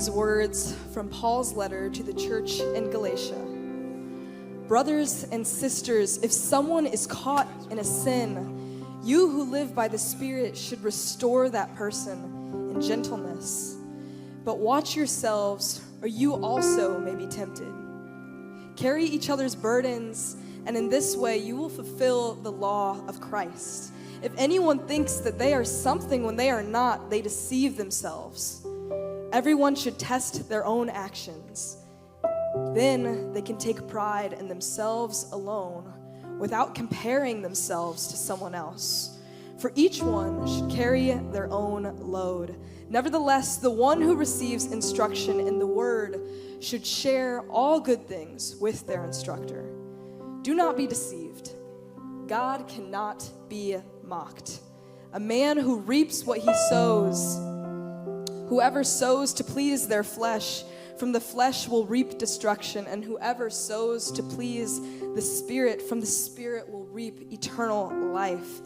these words from Paul's letter to the church in Galatia. Brothers and sisters, if someone is caught in a sin, you who live by the Spirit should restore that person in gentleness. But watch yourselves, or you also may be tempted. Carry each other's burdens, and in this way you will fulfill the law of Christ. If anyone thinks that they are something when they are not, they deceive themselves. Everyone should test their own actions. Then they can take pride in themselves alone without comparing themselves to someone else. For each one should carry their own load. Nevertheless, the one who receives instruction in the word should share all good things with their instructor. Do not be deceived. God cannot be mocked. A man who reaps what he sows, whoever sows to please their flesh, from the flesh will reap destruction, and whoever sows to please the Spirit, from the Spirit will reap eternal life.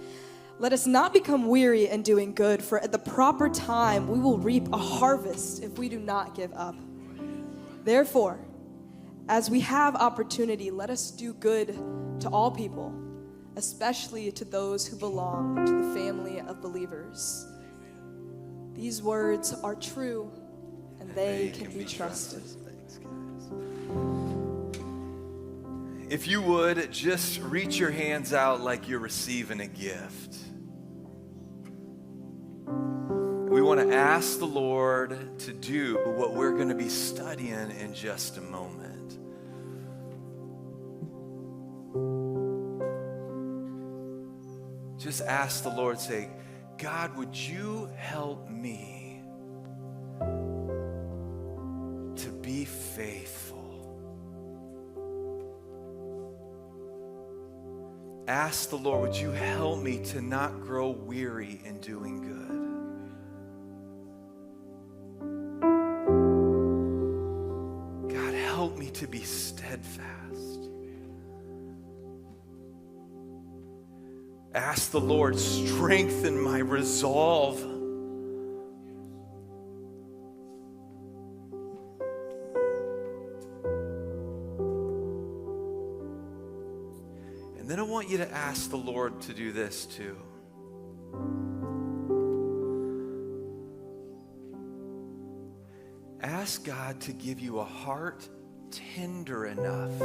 Let us not become weary in doing good, for at the proper time we will reap a harvest if we do not give up. Therefore, as we have opportunity, let us do good to all people, especially to those who belong to the family of believers. These words are true, and they can be trusted. Thanks, guys. If you would, just reach your hands out like you're receiving a gift. We want to ask the Lord to do what we're going to be studying in just a moment. Just ask the Lord, say, God, would you help me to be faithful? Ask the Lord, would you help me to not grow weary in doing good? God, help me to be steadfast. Ask the Lord, strengthen my resolve. And then I want you to ask the Lord to do this too. Ask God to give you a heart tender enough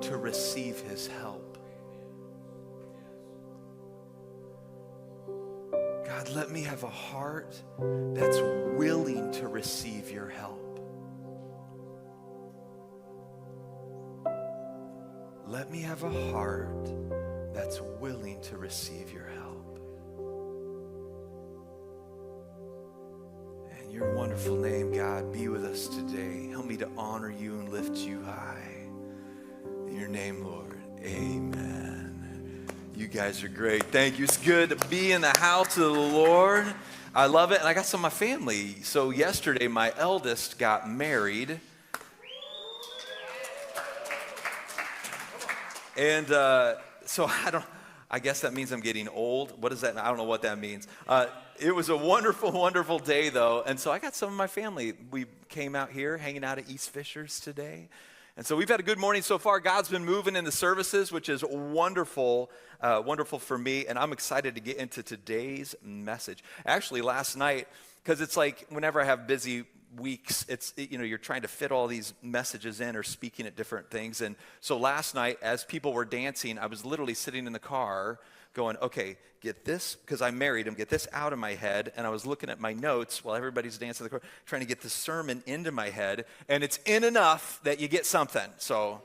to receive His help. God, let me have a heart that's willing to receive your help. Let me have a heart that's willing to receive your help. In your wonderful name, God, be with us today. Help me to honor you and lift you high. In your name, Lord, amen. You guys are great. Thank you. It's good to be in the house of the Lord. I love it. And I got some of my family. So yesterday, my eldest got married. And so I guess that means I'm getting old. What does that mean? I don't know what that means. It was a wonderful, wonderful day, though. And so I got some of my family. We came out here, hanging out at East Fishers today. And so we've had a good morning so far. God's been moving in the services, which is wonderful, wonderful for me. And I'm excited to get into today's message. Actually, last night, because it's like whenever I have busy weeks, you're trying to fit all these messages in or speaking at different things. And so last night, as people were dancing, I was literally sitting in the car going, okay, get this, because I married him, get this out of my head. And I was looking at my notes while everybody's dancing in the car, trying to get the sermon into my head. And it's in enough that you get something. So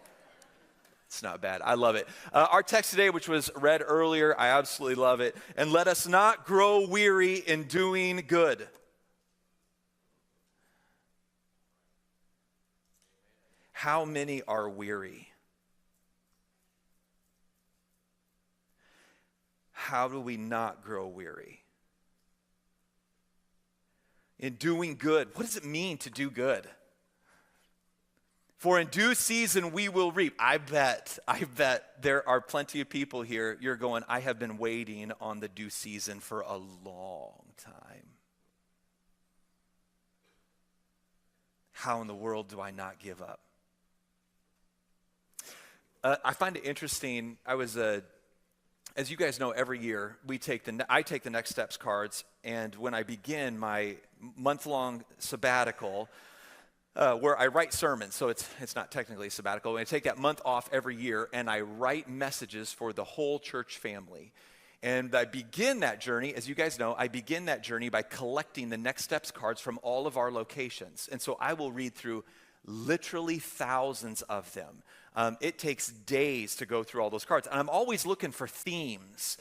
it's not bad. I love it. Our text today, which was read earlier, I absolutely love it. And let us not grow weary in doing good. How many are weary? How do we not grow weary? In doing good, what does it mean to do good? For in due season we will reap. I bet there are plenty of people here, you're going, I have been waiting on the due season for a long time. how in the world do I not give up? I find it interesting. As you guys know, every year I take the Next Steps cards, and when I begin my month-long sabbatical, where I write sermons, so it's not technically a sabbatical. I take that month off every year, and I write messages for the whole church family. And I begin that journey, as you guys know, by collecting the Next Steps cards from all of our locations. And so I will read through literally thousands of them. It takes days to go through all those cards. And I'm always looking for themes.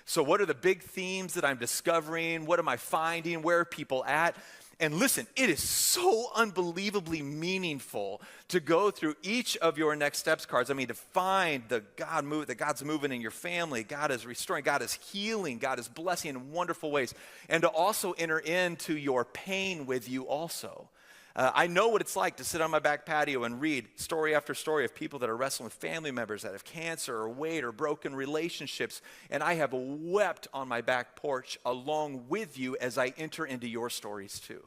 So what are the big themes that I'm discovering? What am I finding? Where are people at? And listen, it is so unbelievably meaningful to go through each of your Next Steps cards. I mean, to find that God's moving in your family, God is restoring, God is healing, God is blessing in wonderful ways, and to also enter into your pain with you also. I know what it's like to sit on my back patio and read story after story of people that are wrestling with family members that have cancer or weight or broken relationships, and I have wept on my back porch along with you as I enter into your stories too.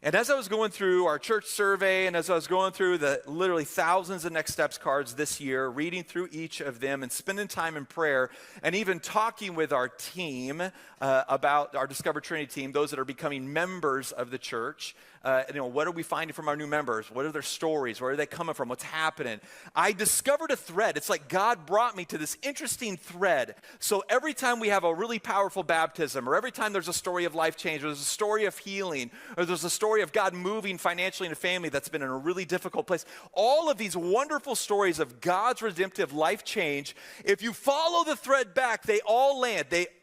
And as I was going through our church survey, and as I was going through the literally thousands of Next Steps cards this year, reading through each of them and spending time in prayer, and even talking with our team about our Discover Trinity team, those that are becoming members of the church, what are we finding from our new members? What are their stories? Where are they coming from? What's happening? I discovered a thread. It's like God brought me to this interesting thread. So every time we have a really powerful baptism, or every time there's a story of life change, or there's a story of healing, or there's a story of God moving financially in a family that's been in a really difficult place, all of these wonderful stories of God's redemptive life change, if you follow the thread back, they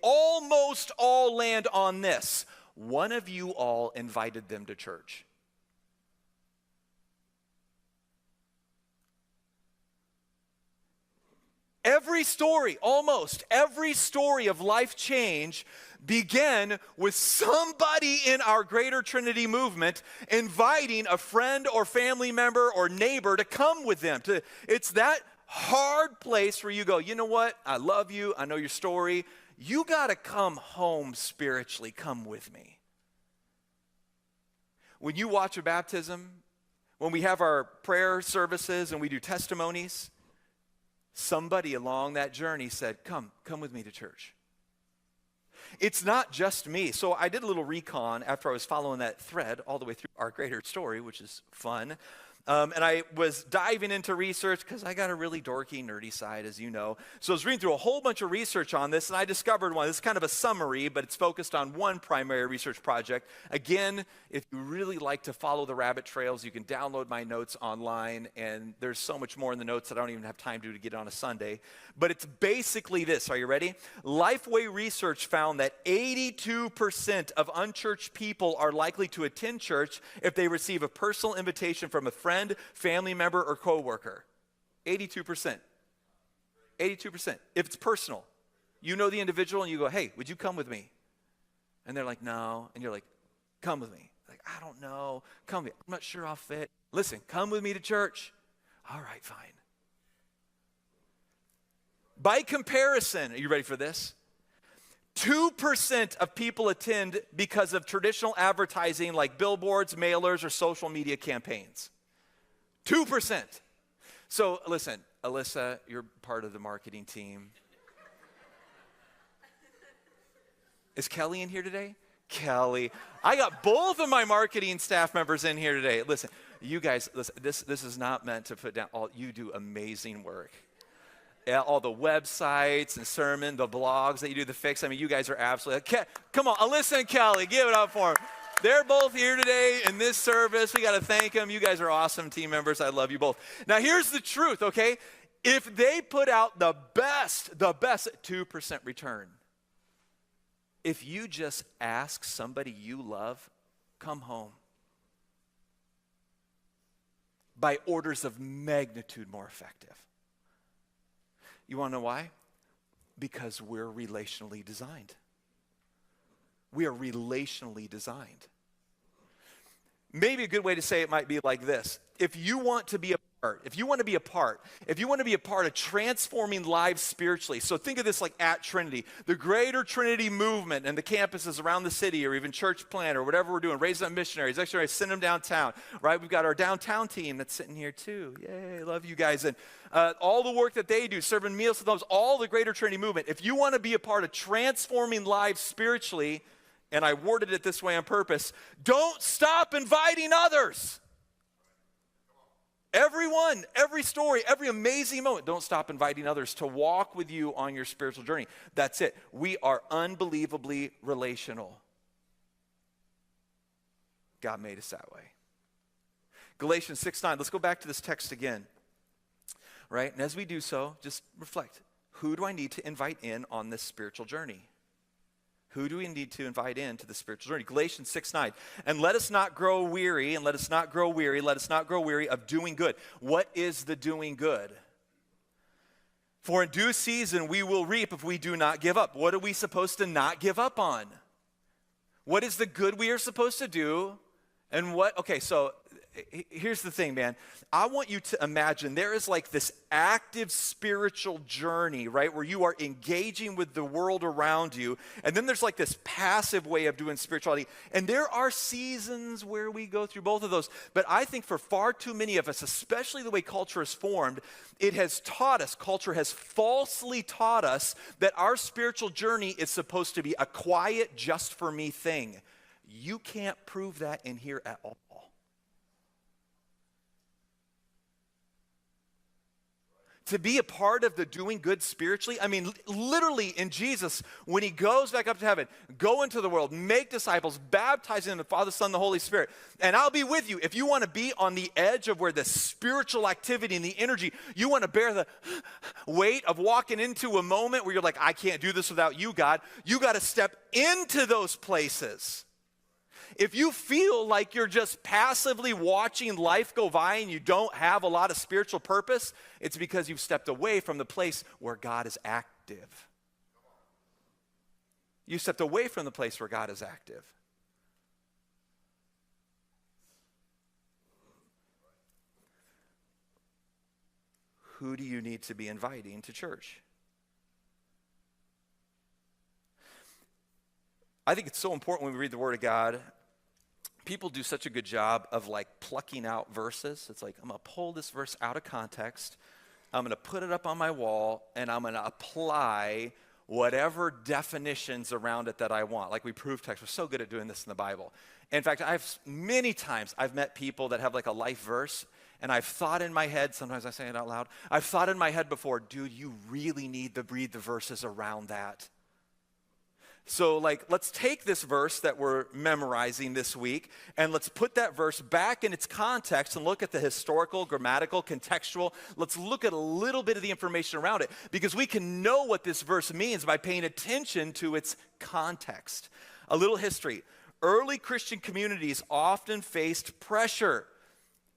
almost all land on this. One of you all invited them to church. Almost every story of life change began with somebody in our Greater Trinity movement inviting a friend or family member or neighbor to come with them. It's that hard place where you go, you know what? I love you. I know your story. You got to come home spiritually. Come with me. When you watch a baptism, when we have our prayer services and we do testimonies, somebody along that journey said, come with me to church. It's not just me. So I did a little recon after I was following that thread all the way through our greater story, which is fun. And I was diving into research because I got a really dorky, nerdy side, as you know. So I was reading through a whole bunch of research on this, and I discovered one. This is kind of a summary, but it's focused on one primary research project. Again, if you really like to follow the rabbit trails, you can download my notes online, and there's so much more in the notes that I don't even have time to get on a Sunday. But it's basically this. Are you ready? Lifeway Research found that 82% of unchurched people are likely to attend church if they receive a personal invitation from a friend, family member, or coworker. 82%. 82%. If it's personal, you know the individual and you go, hey, would you come with me? And they're like, no. And you're like, come with me. Like, I don't know. Come with me. I'm not sure I'll fit. Listen, come with me to church. All right, fine. By comparison, are you ready for this? 2% of people attend because of traditional advertising like billboards, mailers, or social media campaigns. 2%. So listen, Alyssa, you're part of the marketing team. Is Kelly in here today? Kelly. I got both of my marketing staff members in here today. Listen, you guys, listen, this is not meant to put down you do amazing work. All the websites and sermon, the blogs that you do, the fix. I mean, you guys are absolutely, come on, Alyssa and Kelly, give it up for them. They're both here today in this service. We got to thank them. You guys are awesome team members. I love you both. Now, here's the truth, okay? If they put out the best, 2% return. If you just ask somebody you love, come home. By orders of magnitude more effective. You want to know why? Because we're relationally designed. We are relationally designed. Maybe a good way to say it might be like this. If you want to be a if you want to be a part, if you want to be a part of transforming lives spiritually, so think of this like at Trinity, the greater Trinity movement and the campuses around the city or even church plant or whatever we're doing, raising up missionaries, actually send them downtown, right? We've got our downtown team that's sitting here too. Yay, love you guys. And all the work that they do, serving meals to those, all the greater Trinity movement. If you want to be a part of transforming lives spiritually, and I worded it this way on purpose, don't stop inviting others. Everyone, every story, every amazing moment, don't stop inviting others to walk with you on your spiritual journey. That's it. We are unbelievably relational. God made us that way. Galatians 6:9. Let's go back to this text again. Right? And as we do so, just reflect. Who do I need to invite in on this spiritual journey? Who do we need to invite into the spiritual journey? Galatians 6:9. And let us not grow weary, let us not grow weary of doing good. What is the doing good? For in due season we will reap if we do not give up. What are we supposed to not give up on? What is the good we are supposed to do? And what, okay, so here's the thing, man. I want you to imagine there is like this active spiritual journey, right, where you are engaging with the world around you. And then there's like this passive way of doing spirituality. And there are seasons where we go through both of those. But I think for far too many of us, especially the way culture is formed, it has taught us, culture has falsely taught us that our spiritual journey is supposed to be a quiet, just for me thing. You can't prove that in here at all. To be a part of the doing good spiritually, I mean, literally in Jesus, when he goes back up to heaven, go into the world, make disciples, baptize in the Father, Son, the Holy Spirit, and I'll be with you. If you want to be on the edge of where the spiritual activity and the energy, you want to bear the weight of walking into a moment where you're like, I can't do this without you, God. You got to step into those places. If you feel like you're just passively watching life go by and you don't have a lot of spiritual purpose, it's because you've stepped away from the place where God is active. You stepped away from the place where God is active. Who do you need to be inviting to church? I think it's so important when we read the Word of God. People do such a good job of like plucking out verses. It's like, I'm going to pull this verse out of context. I'm going to put it up on my wall, and I'm going to apply whatever definitions around it that I want. Like we proof text. We're so good at doing this in the Bible. In fact, many times I've met people that have like a life verse, and I've thought in my head, sometimes I say it out loud, I've thought in my head before, dude, you really need to read the verses around that. So like, let's take this verse that we're memorizing this week, and let's put that verse back in its context and look at the historical, grammatical, contextual. Let's look at a little bit of the information around it, because we can know what this verse means by paying attention to its context. A little history. Early Christian communities often faced pressure.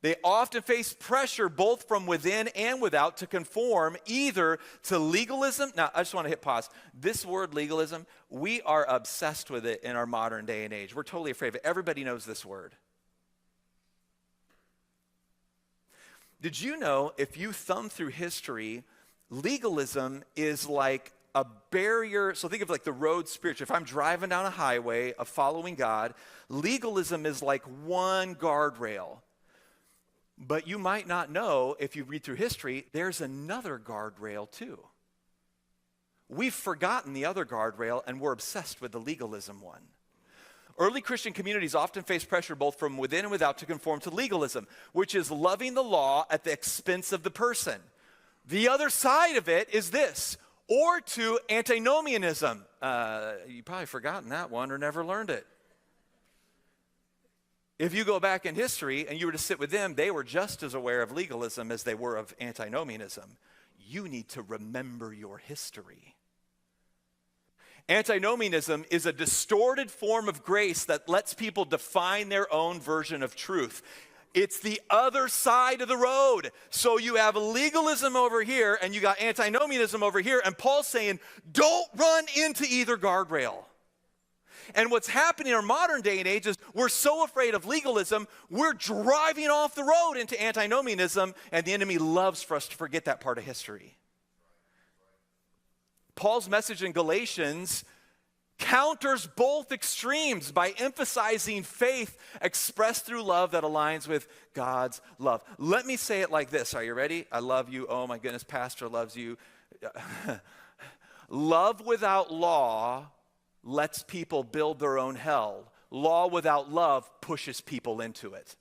They often faced pressure both from within and without to conform either to legalism. Now, I just want to hit pause. This word legalism, we are obsessed with it in our modern day and age. We're totally afraid of it. Everybody knows this word. Did you know if you thumb through history, legalism is like a barrier? So think of like the road spiritual. If I'm driving down a highway of following God, legalism is like one guardrail. But you might not know, if you read through history, there's another guardrail too. We've forgotten the other guardrail, and we're obsessed with the legalism one. Early Christian communities often face pressure both from within and without to conform to legalism, which is loving the law at the expense of the person. The other side of it is this, or to antinomianism. You've probably forgotten that one or never learned it. If you go back in history and you were to sit with them, they were just as aware of legalism as they were of antinomianism. You need to remember your history. Antinomianism is a distorted form of grace that lets people define their own version of truth. It's the other side of the road. So you have legalism over here and you got antinomianism over here, and Paul's saying, don't run into either guardrail. And what's happening in our modern day and age is we're so afraid of legalism, we're driving off the road into antinomianism, and the enemy loves for us to forget that part of history. Paul's message in Galatians counters both extremes by emphasizing faith expressed through love that aligns with God's love. Let me say it like this. Are you ready? I love you. Oh my goodness, Pastor loves you. Love without law lets people build their own hell. Law without love pushes people into it.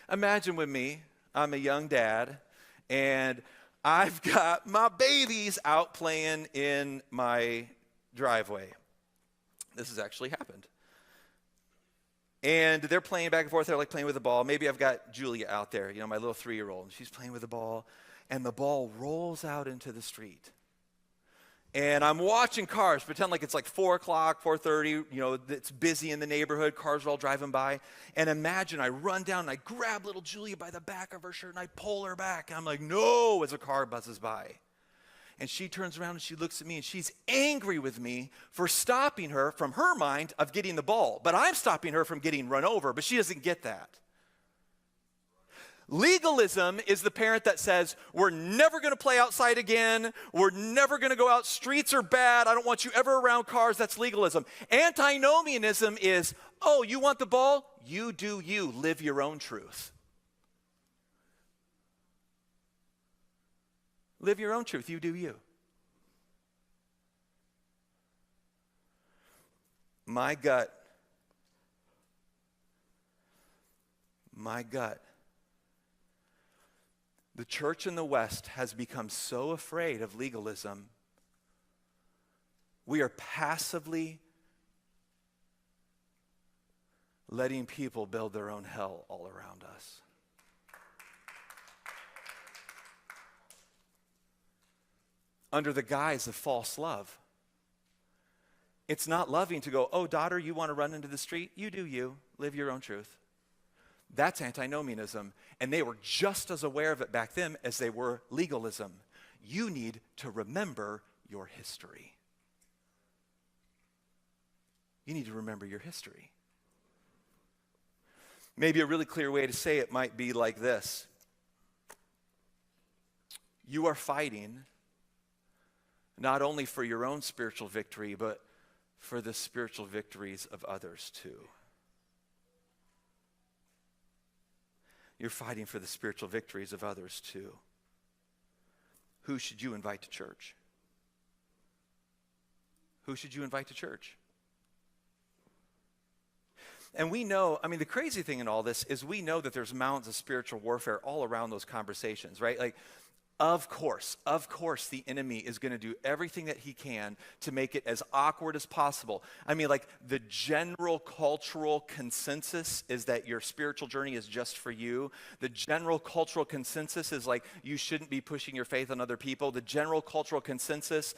Imagine with me, I'm a young dad, and I've got my babies out playing in my driveway. This has actually happened. And they're playing back and forth. They're like playing with the ball. Maybe I've got Julia out there, my little 3-year-old, and she's playing with the ball, and the ball rolls out into the street. And I'm watching cars, pretend like it's like 4 o'clock, 4:30, it's busy in the neighborhood, cars are all driving by. And imagine I run down and I grab little Julia by the back of her shirt and I pull her back. And I'm like, no, as a car buzzes by. And she turns around and she looks at me and she's angry with me for stopping her from her mind of getting the ball. But I'm stopping her from getting run over, but she doesn't get that. Legalism is the parent that says, we're never going to play outside again. We're never going to go out. Streets are bad. I don't want you ever around cars. That's legalism. Antinomianism is, oh, you want the ball? You do you. Live your own truth. Live your own truth. You do you. My gut. The church in the West has become so afraid of legalism, we are passively letting people build their own hell all around us. Under the guise of false love. It's not loving to go, oh, daughter, you want to run into the street? You do you. Live your own truth. That's antinomianism, and they were just as aware of it back then as they were legalism. You need to remember your history. You need to remember your history. Maybe a really clear way to say it might be like this. You are fighting not only for your own spiritual victory, but for the spiritual victories of others too. You're fighting for the spiritual victories of others too. Who should you invite to church? Who should you invite to church? And we know, the crazy thing in all this is we know that there's mountains of spiritual warfare all around those conversations, right? Like, of course, the enemy is going to do everything that he can to make it as awkward as possible. The general cultural consensus is that your spiritual journey is just for you. The general cultural consensus is like you shouldn't be pushing your faith on other people. The general cultural consensus,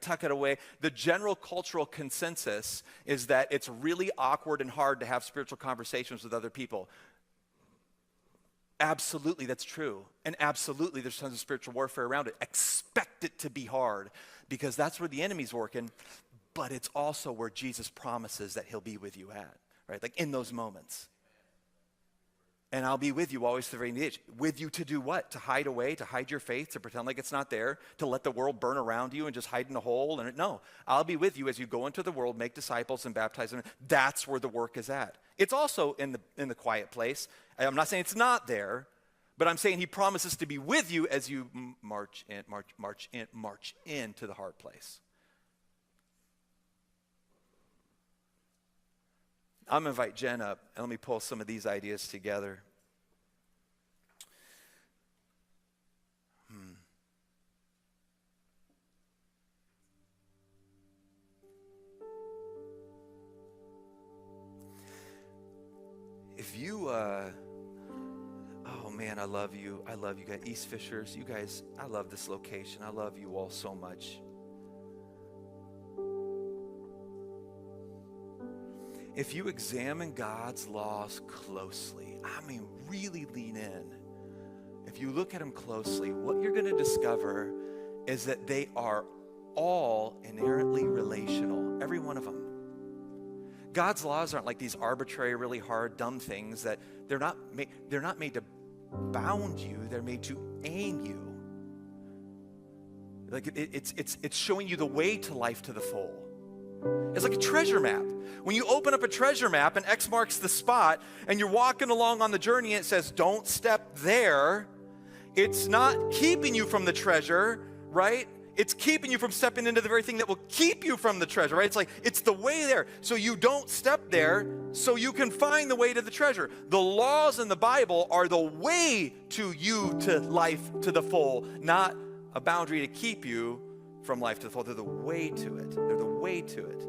tuck it away. The general cultural consensus is that it's really awkward and hard to have spiritual conversations with other people. Absolutely, that's true. And absolutely, there's tons of spiritual warfare around it. Expect it to be hard because that's where the enemy's working, but it's also where Jesus promises that he'll be with you at, right? Like in those moments. And I'll be with you always to the very age. With you to do what? To hide away, to hide your faith, to pretend like it's not there, to let the world burn around you and just hide in a hole. No, I'll be with you as you go into the world, make disciples and baptize them. That's where the work is at. It's also in the quiet place. I'm not saying it's not there, but I'm saying he promises to be with you as you march into the hard place. I'm going to invite Jen up, and let me pull some of these ideas together. If you, oh man, I love you. I love you guys. East Fishers, you guys, I love this location. I love you all so much. If you examine God's laws closely, really lean in. If you look at them closely, what you're going to discover is that they are all inherently relational, every one of them. God's laws aren't like these arbitrary, really hard, dumb things that they're not made to bound you, they're made to aim you. Like it's showing you the way to life to the full. It's like a treasure map. When you open up a treasure map and X marks the spot and you're walking along on the journey and it says, don't step there, it's not keeping you from the treasure, right? It's keeping you from stepping into the very thing that will keep you from the treasure, right? It's like, it's the way there. So you don't step there so you can find the way to the treasure. The laws in the Bible are the way to you to life to the full, not a boundary to keep you from life to the full. They're the way to it. They're the way to it.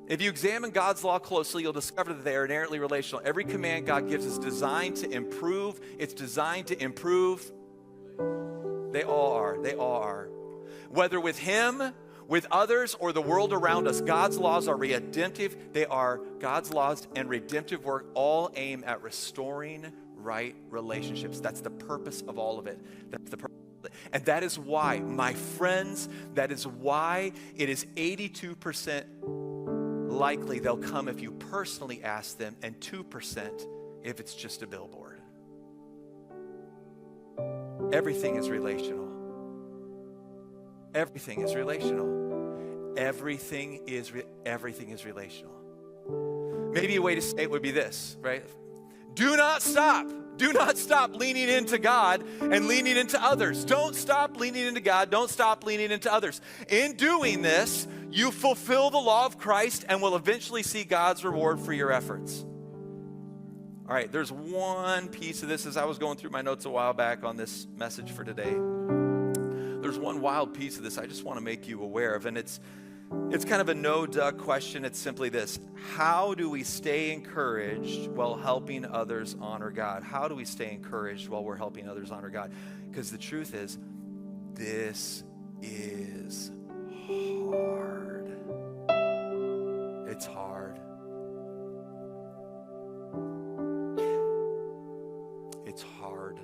If you examine God's law closely, you'll discover that they are inherently relational. Every command God gives is designed to improve. It's designed to improve. They all are. They all are. Whether with Him, with others, or the world around us, God's laws are redemptive. They are God's laws and redemptive work all aim at restoring right relationships. That's the purpose of all of it. That's the purpose. And that is why, my friends, that is why it is 82% likely they'll come if you personally ask them, and 2% if it's just a billboard. Everything is relational. Everything is relational. Everything is relational. Maybe a way to say it would be this, right? Do not stop. Do not stop leaning into God and leaning into others. Don't stop leaning into God. Don't stop leaning into others. In doing this, you fulfill the law of Christ and will eventually see God's reward for your efforts. All right, there's one piece of this as I was going through my notes a while back on this message for today. There's one wild piece of this I just want to make you aware of, and it's kind of a no-duh question. It's simply this: how do we stay encouraged while helping others honor God? How do we stay encouraged while we're helping others honor God? Because the truth is, this is hard. It's hard. It's hard.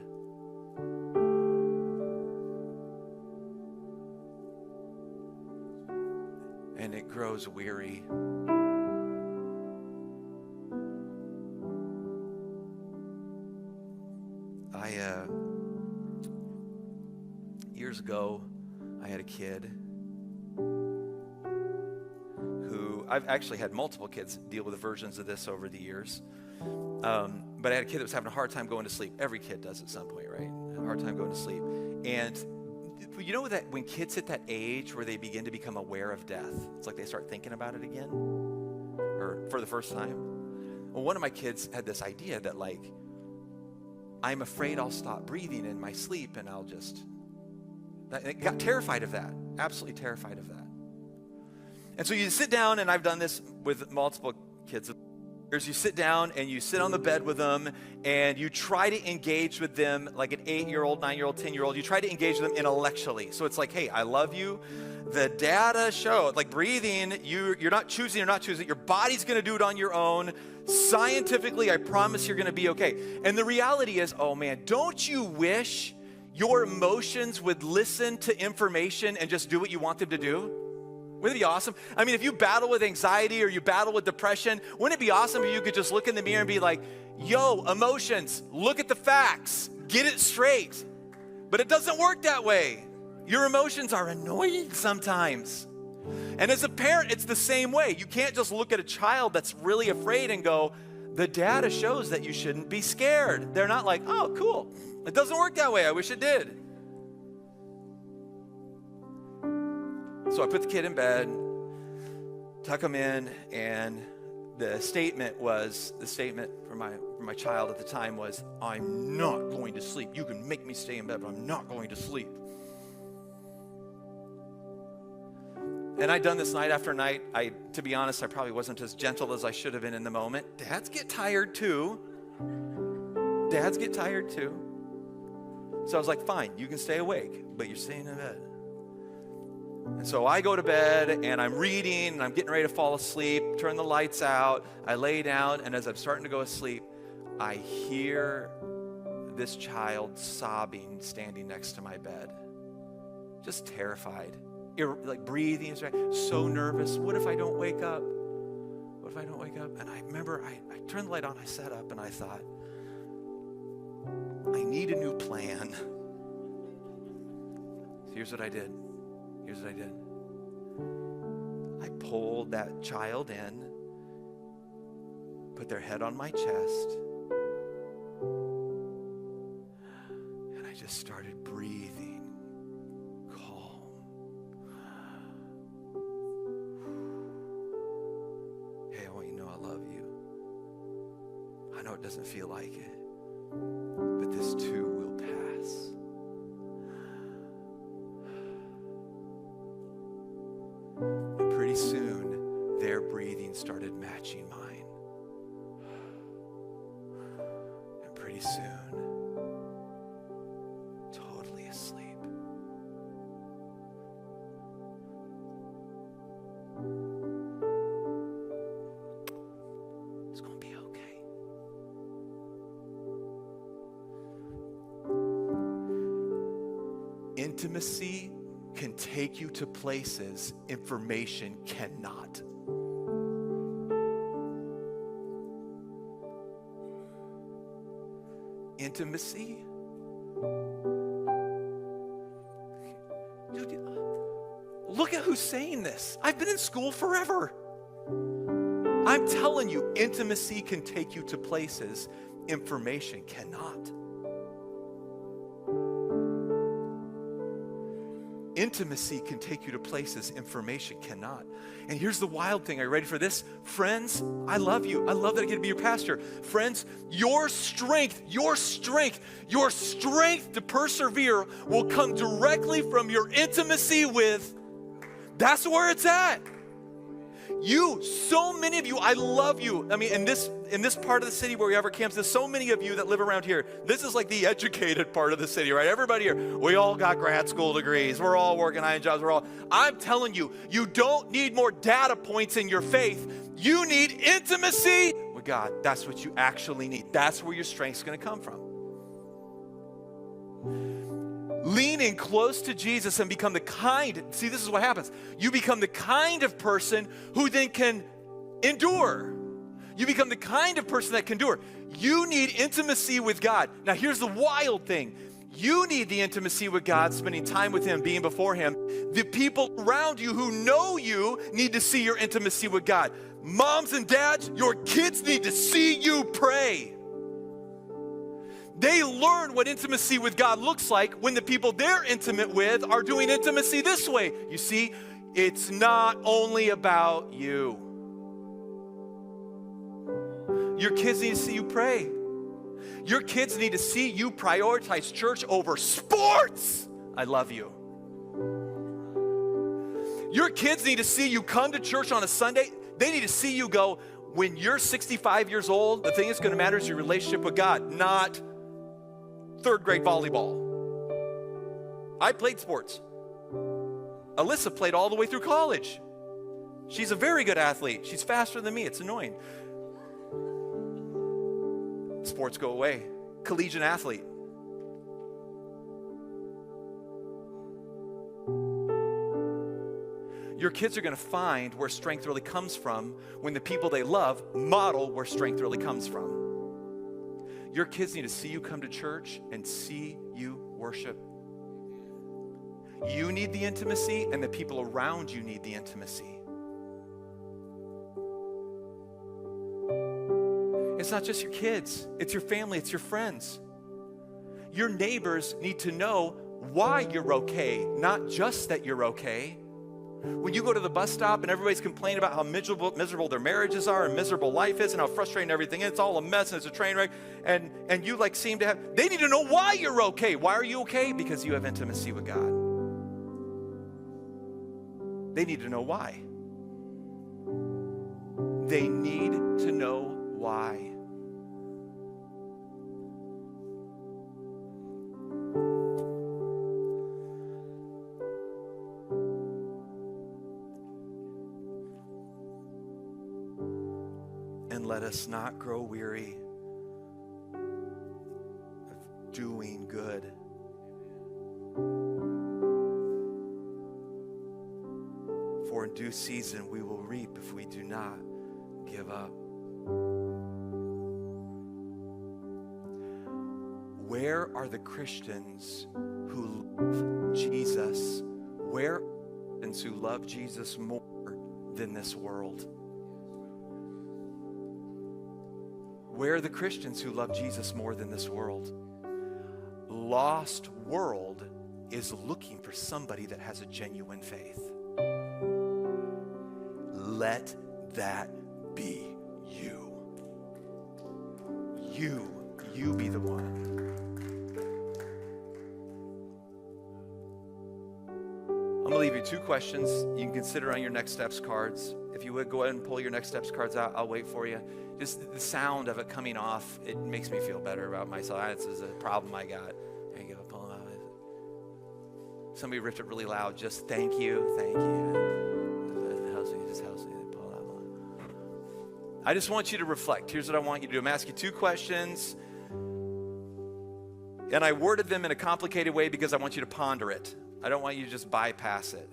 And it grows weary. Years ago, I had a kid who, I've actually had multiple kids deal with versions of this over the years. But I had a kid that was having a hard time going to sleep. Every kid does at some point, right? A hard time going to sleep. And you know that when kids hit that age where they begin to become aware of death, it's like they start thinking about it again, or for the first time. Well, one of my kids had this idea that, like, I'm afraid I'll stop breathing in my sleep and I'll just, got terrified of that, absolutely terrified of that. And so you sit down, and I've done this with multiple kids. You sit down and you sit on the bed with them and you try to engage with them like an 8-year-old, 9-year-old, 10-year-old. You try to engage with them intellectually. So it's like, hey, I love you. The data show, like breathing, you're not choosing, Your body's going to do it on your own. Scientifically, I promise you're going to be okay. And the reality is, oh man, don't you wish your emotions would listen to information and just do what you want them to do? Wouldn't it be awesome? I mean, if you battle with anxiety or you battle with depression, wouldn't it be awesome if you could just look in the mirror and be like, yo, emotions, look at the facts, get it straight. But it doesn't work that way. Your emotions are annoying sometimes. And as a parent, it's the same way. You can't just look at a child that's really afraid and go, the data shows that you shouldn't be scared. They're not like, oh, cool. It doesn't work that way. I wish it did. So I put the kid in bed, tuck him in, and the statement from my child at the time was, I'm not going to sleep. You can make me stay in bed, but I'm not going to sleep. And I'd done this night after night. To be honest, I probably wasn't as gentle as I should have been in the moment. Dads get tired too. So I was like, fine, you can stay awake, but you're staying in bed. And so I go to bed and I'm reading and I'm getting ready to fall asleep, turn the lights out, I lay down, and as I'm starting to go to sleep, I hear this child sobbing standing next to my bed. just terrified, like breathing, so nervous. What if I don't wake up? What if I don't wake up? And I remember I turned the light on, I sat up and I thought, I need a new plan. So here's what I did. I pulled that child in, put their head on my chest, and I just started breathing calm. Hey, I want you to know I love you. I know it doesn't feel like it, but this too will pass. And pretty soon, their breathing started matching mine. And pretty soon, totally asleep. It's going to be okay. Intimacy can take you to places information cannot. Intimacy. Dude, look at who's saying this. I've been in school forever. I'm telling you, intimacy can take you to places information cannot. Intimacy can take you to places information cannot. And here's the wild thing. Are you ready for this? Friends, I love you. I love that I get to be your pastor. Friends, your strength to persevere will come directly from your intimacy with. That's where it's at. So many of you, I love you. I mean, in this part of the city where we have our camps, there's so many of you that live around here. This is like the educated part of the city, right? Everybody here, we all got grad school degrees. We're all working 9 jobs. I'm telling you, you don't need more data points in your faith. You need intimacy with God. That's what you actually need. That's where your strength's going to come from. Lean in close to Jesus and become the kind. See, this is what happens. You become the kind of person who then can endure. You become the kind of person that can endure. You need intimacy with God. Now, here's the wild thing. You need the intimacy with God, spending time with Him, being before Him. The people around you who know you need to see your intimacy with God. Moms and dads, your kids need to see you pray. They learn what intimacy with God looks like when the people they're intimate with are doing intimacy this way. You see, it's not only about you. Your kids need to see you pray. Your kids need to see you prioritize church over sports. I love you. Your kids need to see you come to church on a Sunday. They need to see you go, when you're 65 years old, the thing that's going to matter is your relationship with God, not third grade volleyball. I played sports. Alyssa played all the way through college. She's a very good athlete. She's faster than me. It's annoying. Sports go away. Collegiate athlete. Your kids are going to find where strength really comes from when the people they love model where strength really comes from. Your kids need to see you come to church and see you worship. You need the intimacy, and the people around you need the intimacy. It's not just your kids, it's your family, it's your friends. Your neighbors need to know why you're okay, not just that you're okay. When you go to the bus stop and everybody's complaining about how miserable their marriages are and miserable life is and how frustrating everything is, it's all a mess and it's a train wreck, and you like seem to have, they need to know why you're okay. Why are you okay? Because you have intimacy with God. They need to know why. They need to know why. And let us not grow weary of doing good. For in due season we will reap if we do not give up. Where are the Christians who love Jesus? Where are the Christians who love Jesus more than this world? Where are the Christians who love Jesus more than this world? Lost world is looking for somebody that has a genuine faith. Let that be you. You be the one. I'm going to leave you 2 questions you can consider on your next steps cards. If you would, go ahead and pull your next steps cards out. I'll wait for you. Just the sound of it coming off, it makes me feel better about myself. This is a problem I got. There you go, pull them out. Somebody ripped it really loud. Just thank you. Just helps me. Pull that one. I just want you to reflect. Here's what I want you to do. I'm asking you 2 questions. And I worded them in a complicated way because I want you to ponder it. I don't want you to just bypass it.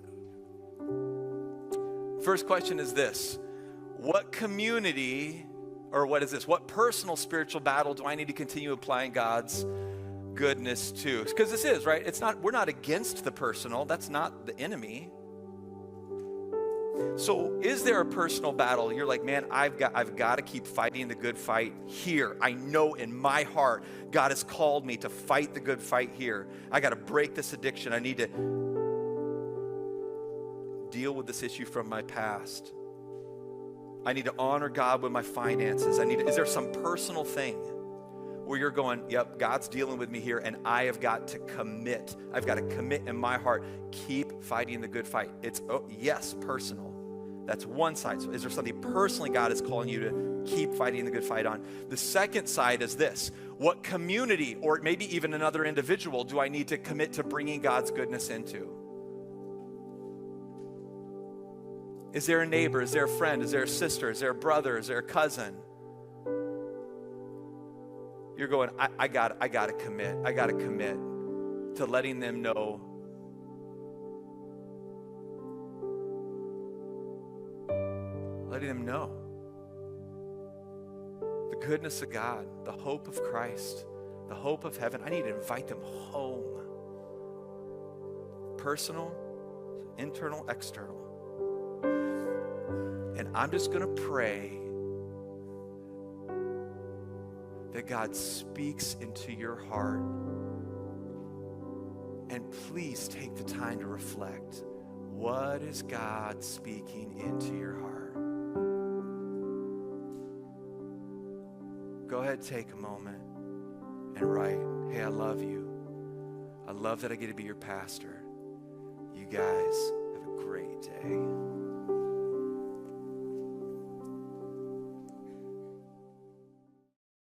First question is this: what community, or what is this? What personal spiritual battle do I need to continue applying God's goodness to? Because this is, right? We're not against the personal. That's not the enemy. So is there a personal battle? You're like, man, I've got to keep fighting the good fight here. I know in my heart, God has called me to fight the good fight here. I got to break this addiction. I need to deal with this issue from my past. I need to honor God with my finances. Is there some personal thing where you're going, yep, God's dealing with me here, and I have got to commit. I've got to commit in my heart. Keep fighting the good fight. It's, yes, personal. That's one side. So is there something personally God is calling you to keep fighting the good fight on? The second side is this: what community, or maybe even another individual, do I need to commit to bringing God's goodness into? Is there a neighbor? Is there a friend? Is there a sister? Is there a brother? Is there a cousin? You're going, I got to commit. I got to commit to letting them know the goodness of God, the hope of Christ, the hope of heaven. I need to invite them home. Personal, internal, external. And I'm just going to pray that God speaks into your heart. And please take the time to reflect. What is God speaking into your heart? Go ahead, take a moment and write, hey, I love you. I love that I get to be your pastor. You guys have a great day.